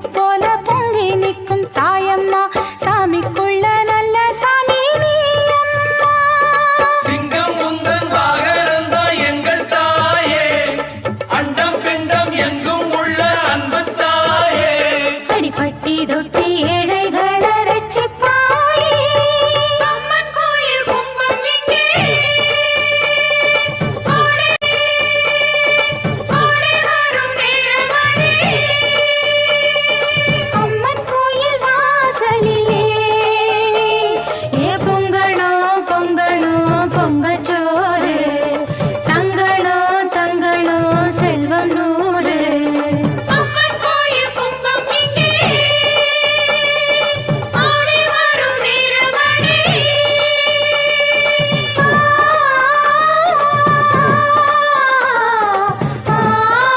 போல பொங்கி நிற்கும் தாயம்மா சாமிக்குள்ள நல்ல சாமி நீ அம்மா. சிங்கம் முந்தன் வாகனந்தா எங்கள் தாயே, அண்டம் பிண்டம் எங்கும் உள்ள அன்பு தாயே. அடிப்பட்டி தொட்டி